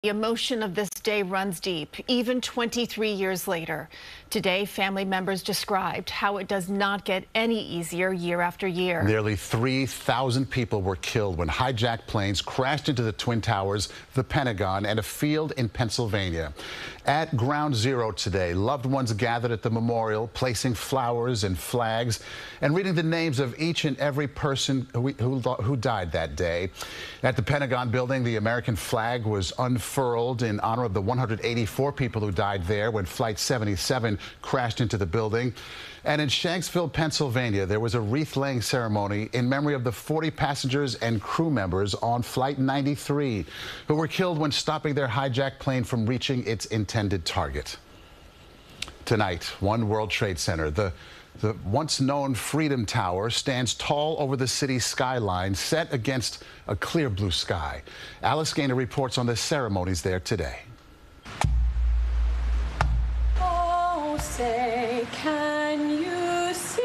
The emotion of this day runs deep, even 23 years later. Today, family members described how it does not get any easier year after year. Nearly 3,000 people were killed when hijacked planes crashed into the Twin Towers, the Pentagon, and a field in Pennsylvania. At Ground Zero today, loved ones gathered at the memorial, placing flowers and flags and reading the names of each and every person who died that day. At the Pentagon building, the American flag was unfurled in honor of the 184 people who died there when Flight 77 crashed into the building. And in Shanksville, Pennsylvania, there was a wreath-laying ceremony in memory of the 40 passengers and crew members on Flight 93 who were killed when stopping their hijacked plane from reaching its intended target. Tonight, One World Trade Center, the once-known Freedom Tower, stands tall over the city's skyline, set against a clear blue sky. Alice Gaynor reports on the ceremonies there today. Oh, say, can you see?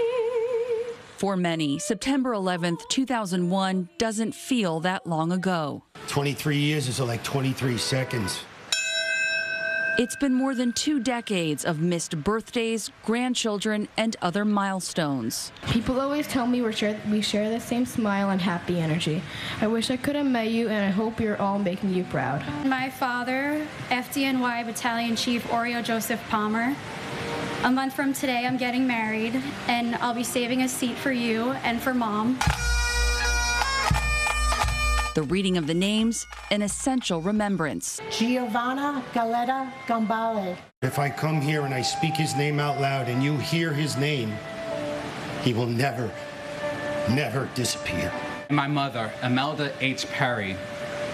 For many, September 11th, 2001 doesn't feel that long ago. 23 years is like 23 seconds. It's been more than 2 decades of missed birthdays, grandchildren, and other milestones. People always tell me we share the same smile and happy energy. I wish I could have met you, and I hope you're all making you proud. My father, FDNY Battalion Chief Oreo Joseph Palmer. A month from today, I'm getting married, and I'll be saving a seat for you and for Mom. The reading of the names, an essential remembrance. Giovanna Galetta Gambale. If I come here and I speak his name out loud and you hear his name, he will never, never disappear. My mother, Imelda H. Perry.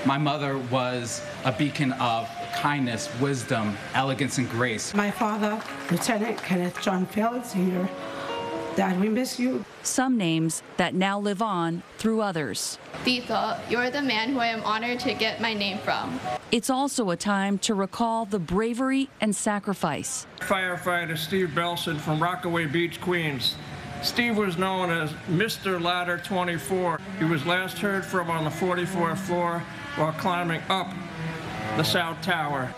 My mother was a beacon of kindness, wisdom, elegance, and grace. My father, Lieutenant Kenneth John Phillips here. Dad, we miss you. Some names that now live on through others. Theta, you're the man who I am honored to get my name from. It's also a time to recall the bravery and sacrifice. Firefighter Steve Belson from Rockaway Beach, Queens. Steve was known as Mr. Ladder 24. He was last heard from on the 44th floor while climbing up the South Tower.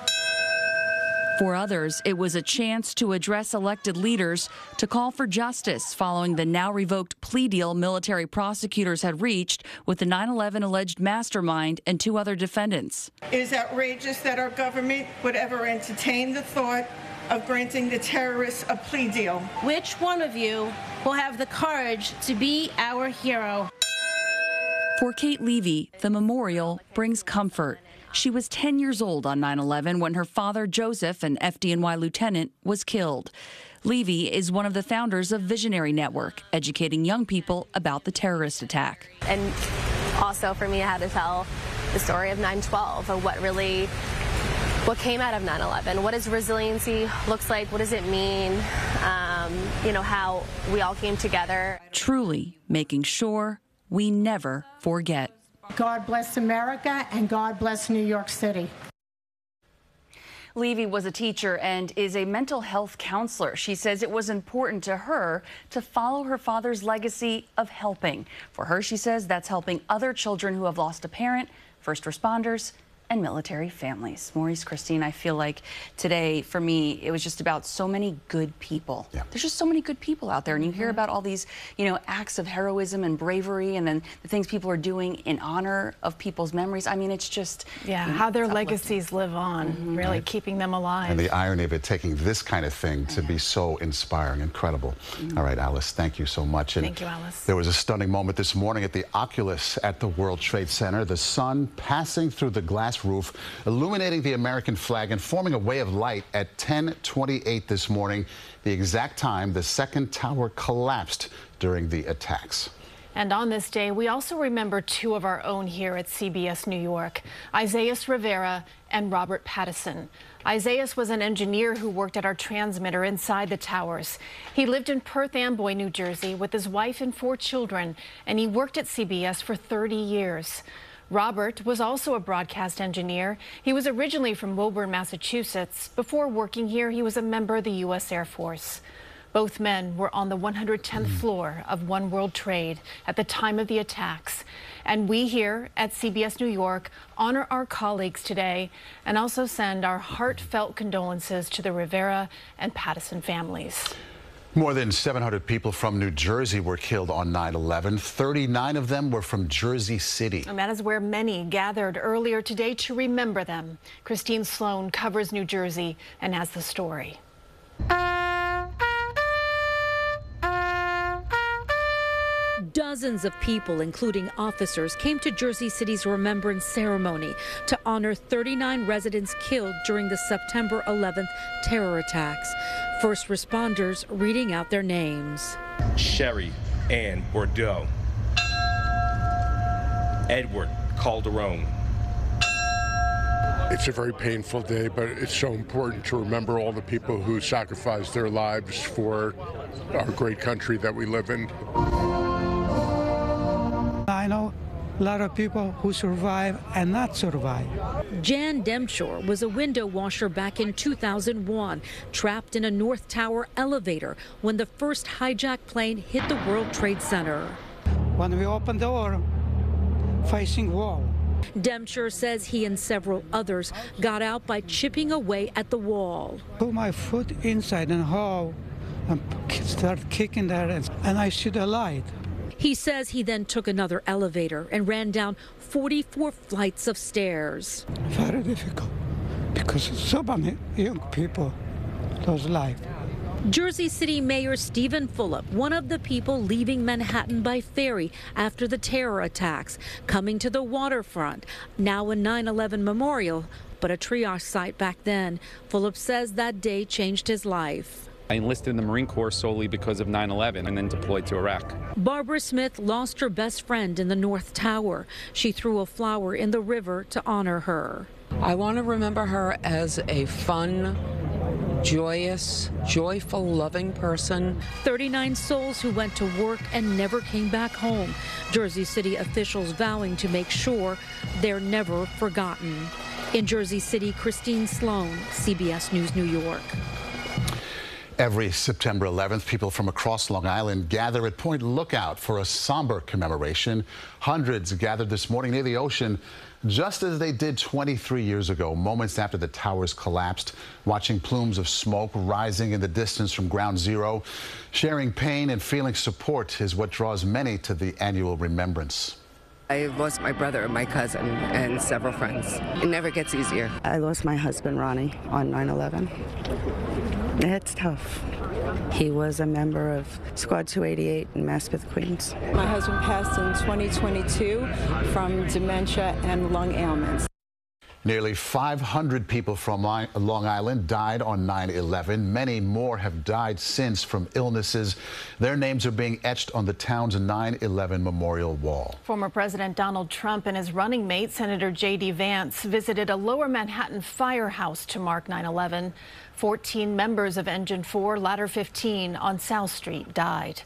For others, it was a chance to address elected leaders to call for justice following the now revoked plea deal military prosecutors had reached with the 9/11 alleged mastermind and 2 other defendants. It is outrageous that our government would ever entertain the thought of granting the terrorists a plea deal. Which one of you will have the courage to be our hero? For Kate Levy, the memorial brings comfort. She was 10 years old on 9/11 when her father, Joseph, an FDNY lieutenant, was killed. Levy is one of the founders of Visionary Network, educating young people about the terrorist attack. And also for me, I had to tell the story of 9/12, of what came out of 9/11. What does resiliency looks like? What does it mean? How we all came together. Truly making sure we never forget. God bless America and God bless New York City. Levy was a teacher and is a mental health counselor. She says it was important to her to follow her father's legacy of helping. For her, she says that's helping other children who have lost a parent, first responders, and military families. Maurice, Christine, I feel like today, for me, it was just about so many good people. Yeah. There's just so many good people out there, and you hear about all these, acts of heroism and bravery, and then the things people are doing in honor of people's memories. I mean, it's just... Yeah, how their legacies live on, really keeping them alive. And the irony of it taking this kind of thing to be so inspiring, incredible. All right, Alice, thank you so much. And thank you, Alice. There was a stunning moment this morning at the Oculus at the World Trade Center. The sun passing through the glass roof, illuminating the American flag and forming a way of light at 10:28 this morning, the exact time the second tower collapsed during the attacks. And on this day, we also remember 2 of our own here at CBS New York, Isaias Rivera and Robert Pattison. Isaias was an engineer who worked at our transmitter inside the towers. He lived in Perth Amboy, New Jersey, with his wife and 4 children, and he worked at CBS for 30 years. Robert was also a broadcast engineer. He was originally from Woburn, Massachusetts. Before working here, he was a member of the U.S. Air Force. Both men were on the 110th floor of One World Trade at the time of the attacks. And we here at CBS New York honor our colleagues today and also send our heartfelt condolences to the Rivera and Pattison families. More than 700 people from New Jersey were killed on 9/11. 39 of them were from Jersey City. And that is where many gathered earlier today to remember them. Christine Sloan covers New Jersey and has the story. Dozens of people, including officers, came to Jersey City's remembrance ceremony to honor 39 residents killed during the September 11th terror attacks. First responders reading out their names. Sherry Ann Bordeaux, Edward Calderon. It's a very painful day, but it's so important to remember all the people who sacrificed their lives for our great country that we live in. I know a lot of people who survive and not survive. Jan Demshore was a window washer back in 2001, trapped in a North Tower elevator when the first hijacked plane hit the World Trade Center. When we opened the door, facing wall. Demshore says he and several others got out by chipping away at the wall. Put my foot inside and how and start kicking there, and I see the light. He says he then took another elevator and ran down 44 flights of stairs. Very difficult because so many young people lost life. Jersey City Mayor Stephen Fulop, one of the people leaving Manhattan by ferry after the terror attacks, coming to the waterfront, now a 9/11 memorial, but a triage site back then. Fulop says that day changed his life. I enlisted in the Marine Corps solely because of 9/11 and then deployed to Iraq. Barbara Smith lost her best friend in the North Tower. She threw a flower in the river to honor her. I want to remember her as a fun, joyous, joyful, loving person. 39 souls who went to work and never came back home. Jersey City officials vowing to make sure they're never forgotten. In Jersey City, Christine Sloan, CBS News, New York. Every September 11th, people from across Long Island gather at Point Lookout for a somber commemoration. Hundreds gathered this morning near the ocean, just as they did 23 years ago, moments after the towers collapsed, watching plumes of smoke rising in the distance from Ground Zero. Sharing pain and feeling support is what draws many to the annual remembrance. I lost my brother, my cousin, and several friends. It never gets easier. I lost my husband, Ronnie, on 9/11. It's tough. He was a member of Squad 288 in Maspeth, Queens. My husband passed in 2022 from dementia and lung ailments. Nearly 500 people from Long Island died on 9/11. Many more have died since from illnesses. Their names are being etched on the town's 9/11 memorial wall. Former President Donald Trump and his running mate, Senator J.D. Vance, visited a Lower Manhattan firehouse to mark 9/11. 14 members of Engine 4, Ladder 15 on South Street died.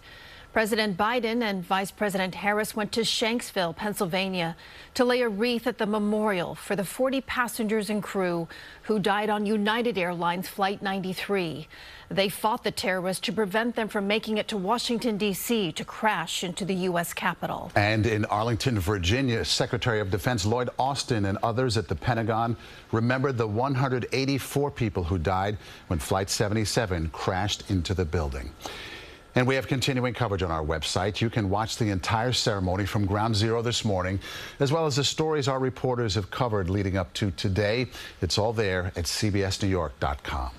President Biden and Vice President Harris went to Shanksville, Pennsylvania, to lay a wreath at the memorial for the 40 passengers and crew who died on United Airlines Flight 93. They fought the terrorists to prevent them from making it to Washington, D.C. to crash into the U.S. Capitol. And in Arlington, Virginia, Secretary of Defense Lloyd Austin and others at the Pentagon remembered the 184 people who died when Flight 77 crashed into the building. And we have continuing coverage on our website. You can watch the entire ceremony from Ground Zero this morning, as well as the stories our reporters have covered leading up to today. It's all there at cbsnewyork.com.